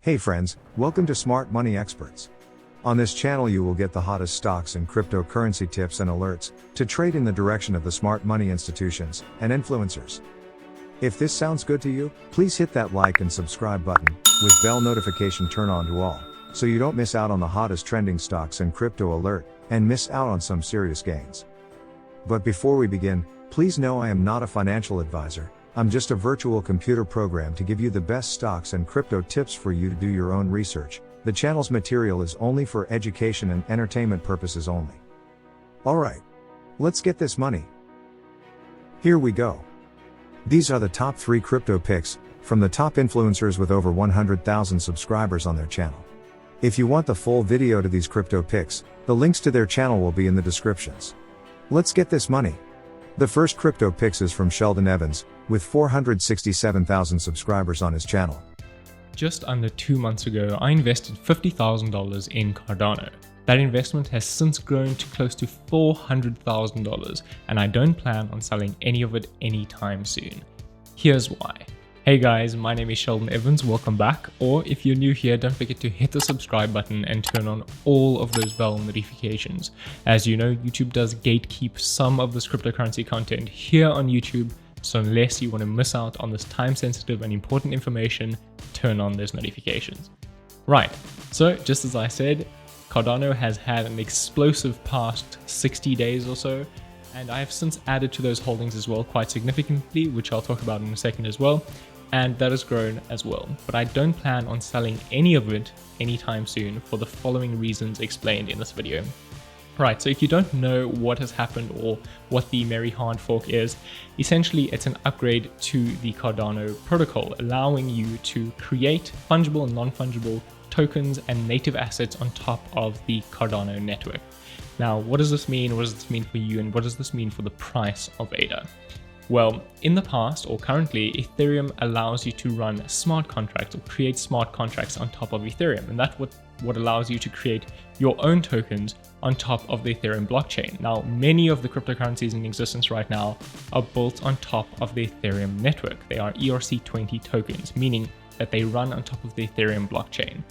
Hey friends, welcome to Smart Money Experts. On this channel you will get the hottest stocks and cryptocurrency tips and alerts to trade in the direction of the smart money institutions and influencers. If this sounds good to you, please hit that like and subscribe button, with bell notification turn on to all, so you don't miss out on the hottest trending stocks and crypto alert, and miss out on some serious gains. But before we begin, please know I am not a financial advisor. I'm just a virtual computer program to give you the best stocks and crypto tips for you to do your own research. The channel's material is only for education and entertainment purposes only. Alright, let's get this money. Here we go. These are the top 3 crypto picks from the top influencers with over 100,000 subscribers on their channel. If you want the full video to these crypto picks, the links to their channel will be in the descriptions. Let's get this money. The first crypto picks is from Sheldon Evans, with 467,000 subscribers on his channel. Just under 2 months ago, I invested $50,000 in Cardano. That investment has since grown to close to $400,000, and I don't plan on selling any of it anytime soon. Here's why. Hey guys, my name is Sheldon Evans, welcome back, or if you're new here, don't forget to hit the subscribe button and turn on all of those bell notifications. As you know, YouTube does gatekeep some of this cryptocurrency content here on YouTube, so unless you want to miss out on this time-sensitive and important information, turn on those notifications. Right, so just as I said, Cardano has had an explosive past 60 days or so, and I have since added to those holdings as well quite significantly, which I'll talk about in a second as well, and that has grown as well. But I don't plan on selling any of it anytime soon for the following reasons explained in this video. Right, so if you don't know what has happened or what the Merry Hard Fork is, essentially it's an upgrade to the Cardano protocol, allowing you to create fungible and non-fungible tokens and native assets on top of the Cardano network. Now, what does this mean? What does this mean for you? And what does this mean for the price of ADA? Well, in the past or currently, Ethereum allows you to run smart contracts or create smart contracts on top of Ethereum. And that's what allows you to create your own tokens on top of the Ethereum blockchain. Now, many of the cryptocurrencies in existence right now are built on top of the Ethereum network. They are ERC20 tokens, meaning that they run on top of the Ethereum blockchain.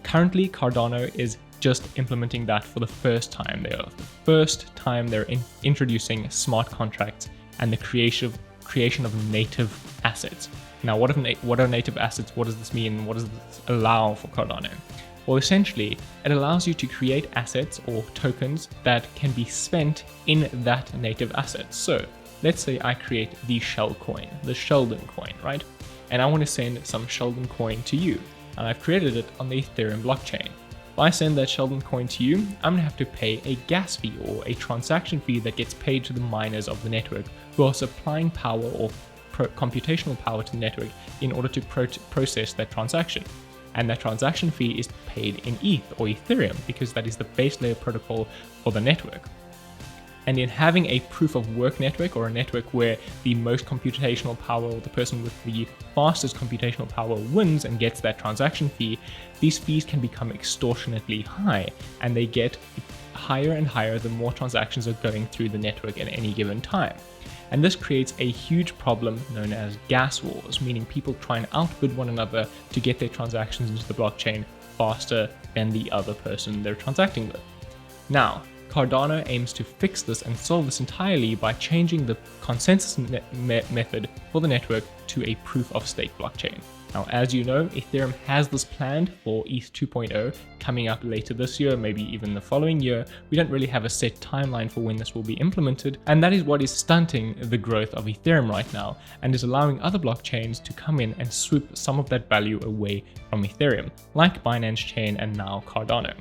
Currently, Cardano is just implementing that for the first time. They are the first time they're introducing smart contracts and the creation of native assets. Now, what are native assets? What does this mean? What does this allow for Cardano? Well, essentially, it allows you to create assets or tokens that can be spent in that native asset. So let's say I create the Shell coin, the Sheldon coin, right? And I want to send some Sheldon coin to you. And I've created it on the Ethereum blockchain. If I send that Sheldon coin to you, I'm going to have to pay a gas fee or a transaction fee that gets paid to the miners of the network who are supplying power or computational power to the network in order to process that transaction. And that transaction fee is paid in ETH or Ethereum because that is the base layer protocol for the network. And in having a proof of work network or a network where the most computational power or the person with the fastest computational power wins and gets that transaction fee, these fees can become extortionately high, and they get higher and higher the more transactions are going through the network at any given time. And this creates a huge problem known as gas wars, meaning people try and outbid one another to get their transactions into the blockchain faster than the other person they're transacting with. Now, Cardano aims to fix this and solve this entirely by changing the consensus method for the network to a proof of stake blockchain. Now, as you know, Ethereum has this planned for ETH 2.0 coming up later this year, maybe even the following year. We don't really have a set timeline for when this will be implemented, and that is what is stunting the growth of Ethereum right now and is allowing other blockchains to come in and swoop some of that value away from Ethereum, like Binance Chain and now Cardano.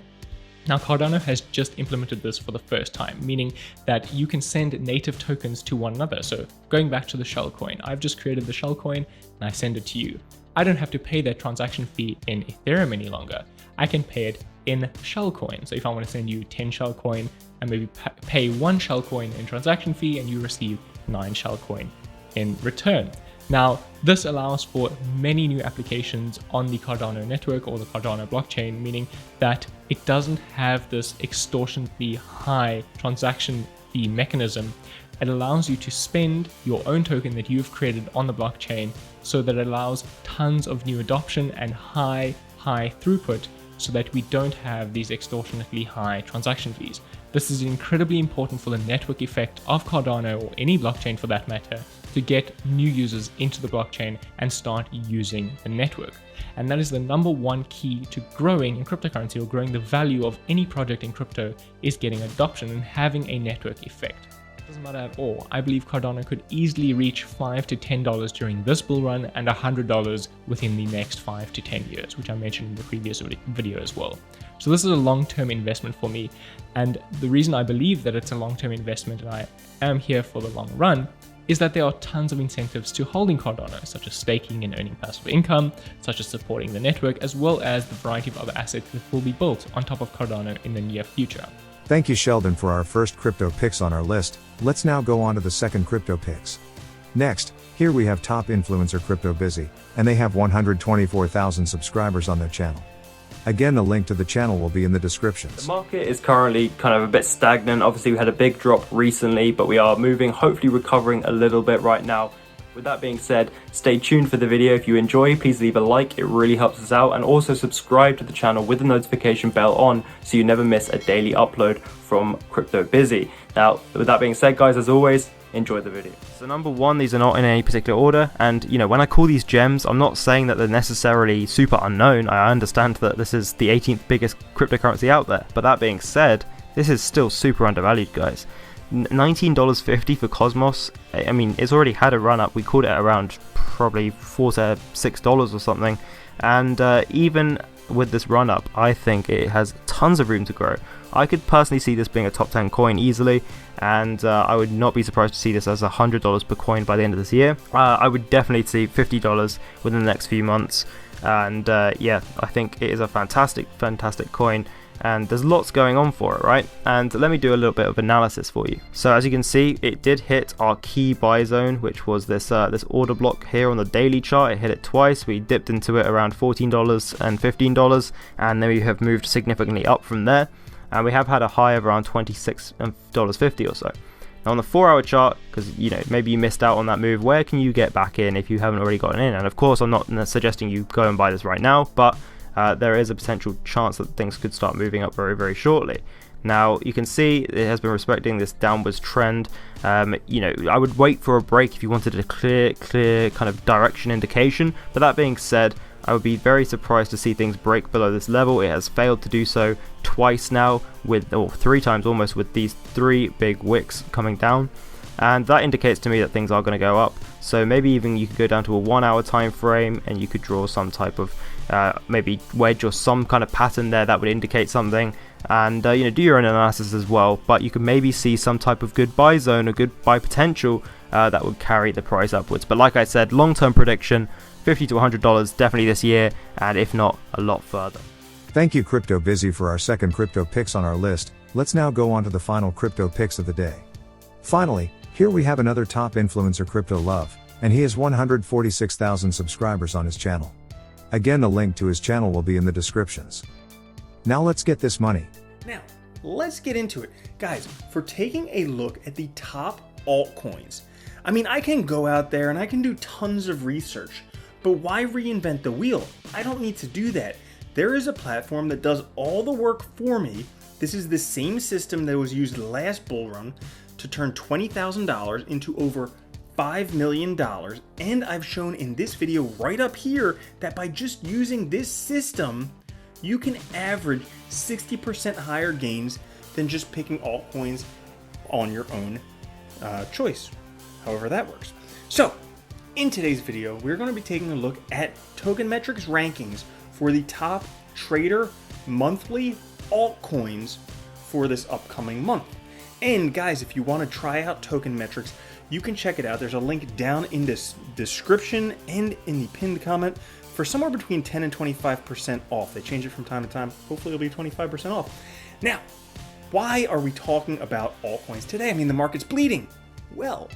Now, Cardano has just implemented this for the first time, meaning that you can send native tokens to one another. So going back to the Shell coin, I've just created the Shell coin and I send it to you. I don't have to pay that transaction fee in Ethereum any longer. I can pay it in Shell coin. So if I want to send you 10 Shell coin and maybe pay 1 Shell coin in transaction fee, and you receive 9 Shell coin in return. Now, this allows for many new applications on the Cardano network or the Cardano blockchain, meaning that it doesn't have this extortionately high transaction fee mechanism. It allows you to spend your own token that you've created on the blockchain so that it allows tons of new adoption and high high throughput so that we don't have these extortionately high transaction fees. This is incredibly important for the network effect of Cardano, or any blockchain for that matter, to get new users into the blockchain and start using the network. And that is the number one key to growing in cryptocurrency, or growing the value of any project in crypto, is getting adoption and having a network effect. It doesn't matter at all. I believe Cardano could easily reach $5 to $10 during this bull run, and $100 within the next 5 to 10 years, which I mentioned in the previous video as well. So this is a long-term investment for me, and the reason I believe that it's a long-term investment and I am here for the long run is that there are tons of incentives to holding Cardano, such as staking and earning passive income, such as supporting the network, as well as the variety of other assets that will be built on top of Cardano in the near future. Thank you, Sheldon, for our first crypto picks on our list. Let's now go on to the second crypto picks. Next, here we have top influencer Crypto Busy, and they have 124,000 subscribers on their channel. Again, the link to the channel will be in the descriptions. The market is currently kind of a bit stagnant. Obviously, we had a big drop recently, but we are moving, hopefully recovering a little bit right now. With that being said, stay tuned for the video. If you enjoy, please leave a like, it really helps us out, and also subscribe to the channel with the notification bell on so you never miss a daily upload from Crypto Busy. Now, with that being said, guys, as always, enjoy the video. So number one, these are not in any particular order, and you know, when I call these gems, I'm not saying that they're necessarily super unknown. I understand that this is the 18th biggest cryptocurrency out there, but that being said, this is still super undervalued, guys. $19.50 for Cosmos. I mean, it's already had a run up. We called it around probably $4 to $6 or something, and even with this run up, I think it has tons of room to grow. I could personally see this being a top 10 coin easily, and I would not be surprised to see this as $100 per coin by the end of this year. I would definitely see $50 within the next few months, and yeah, I think it is a fantastic coin, and there's lots going on for it, right? And let me do a little bit of analysis for you. So as you can see, it did hit our key buy zone, which was this order block here on the daily chart. It hit it twice. We dipped into it around $14 and $15, and then we have moved significantly up from there. And we have had a high of around $26.50 or so. Now on the 4-hour chart, because you know, maybe you missed out on that move, where can you get back in if you haven't already gotten in? And of course, I'm not suggesting you go and buy this right now, but there is a potential chance that things could start moving up very, very shortly. Now you can see it has been respecting this downwards trend. You know, I would wait for a break if you wanted a clear kind of direction indication. But that being said, I would be very surprised to see things break below this level. It has failed to do so twice now, or 3 times almost, with these 3 big wicks coming down, and that indicates to me that things are going to go up. So maybe even you could go down to a 1-hour time frame, and you could draw some type of maybe wedge or some kind of pattern there that would indicate something, and you know, do your own analysis as well. But you could maybe see some type of good buy zone or good buy potential that would carry the price upwards. But like I said, long-term prediction, $50 to $100 definitely this year, and if not, a lot further. Thank you, Crypto Busy, for our second crypto picks on our list. Let's now go on to the final crypto picks of the day. Finally, here we have another top influencer, Crypto Love, and he has 146,000 subscribers on his channel. Again, the link to his channel will be in the descriptions. Now let's get this money. Now, let's get into it. Guys, for taking a look at the top altcoins. I mean, I can go out there and I can do tons of research, but why reinvent the wheel? I don't need to do that. There is a platform that does all the work for me. This is the same system that was used last bull run to turn $20,000 into over $5 million. And I've shown in this video right up here that by just using this system, you can average 60% higher gains than just picking altcoins on your own choice, however that works. So in today's video, we're going to be taking a look at Token Metrics rankings for the top trader monthly altcoins for this upcoming month. And guys, if you want to try out Token Metrics, you can check it out. There's a link down in this description and in the pinned comment for somewhere between 10 and 25% off. They change it from time to time. Hopefully it'll be 25% off. Now, why are we talking about altcoins today? I mean, the market's bleeding. Well,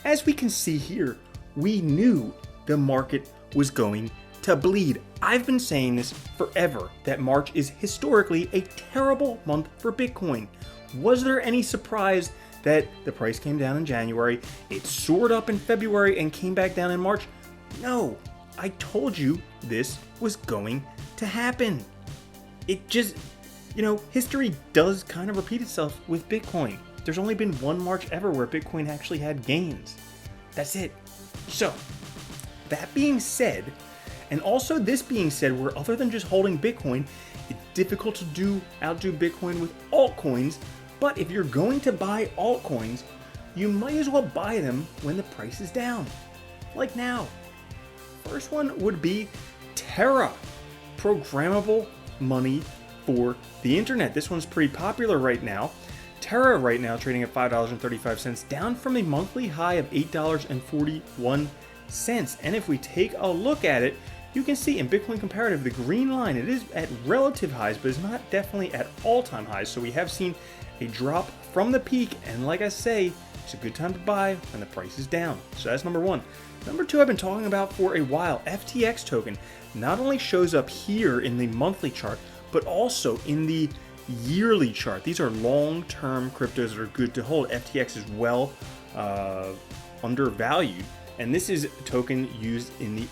as we can see here, we knew the market was going to bleed. I've been saying this forever, that March is historically a terrible month for Bitcoin. Was there any surprise that the price came down in January, it soared up in February and came back down in March? No, I told you this was going to to happen. It just, history does kind of repeat itself with Bitcoin. There's only been one March ever where Bitcoin actually had gains. That's it. So, that being said, and also this being said, where other than just holding Bitcoin, it's difficult to outdo Bitcoin with altcoins, but if you're going to buy altcoins, you might as well buy them when the price is down. Like now. First one would be Terra, programmable money for the internet. This one's pretty popular right now. Terra right now trading at $5.35, down from a monthly high of $8.41. And if we take a look at it, you can see in Bitcoin Comparative, the green line, it is at relative highs, but it's not definitely at all-time highs. So we have seen a drop from the peak, and like I say, it's a good time to buy when the price is down. So that's number one. Number two, I've been talking about for a while. FTX token not only shows up here in the monthly chart, but also in the yearly chart. These are long-term cryptos that are good to hold. FTX is well undervalued, and this is a token used in the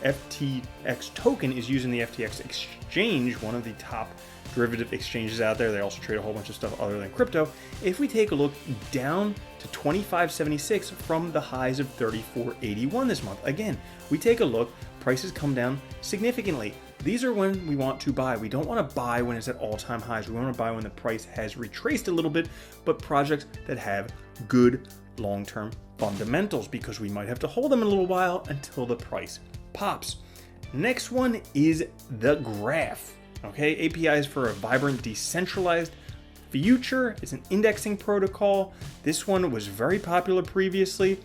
FTX token is used in the FTX exchange, one of the top derivative exchanges out there. They also trade a whole bunch of stuff other than crypto. If we take a look down to 25.76 from the highs of 34.81 this month, again, we take a look, prices come down significantly. These are when we want to buy. We don't want to buy when it's at all-time highs. We want to buy when the price has retraced a little bit, but projects that have good long-term fundamentals, because we might have to hold them in a little while until the price pops. Next one is the Graph. Okay, APIs for a vibrant decentralized future. It's an indexing protocol. This one was very popular previously,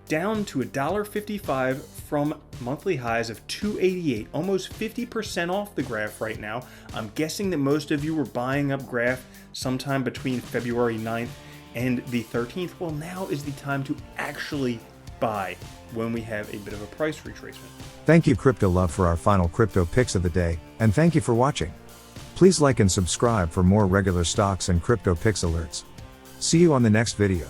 down to $1.55 from monthly highs of $2.88, almost 50% off the Graph right now. I'm guessing that most of you were buying up Graph sometime between February 9th and the 13th. Well, now is the time to actually buy when we have a bit of a price retracement. Thank you, Crypto Love, for our final crypto picks of the day, and thank you for watching. Please like and subscribe for more regular stocks and crypto picks alerts. See you on the next video.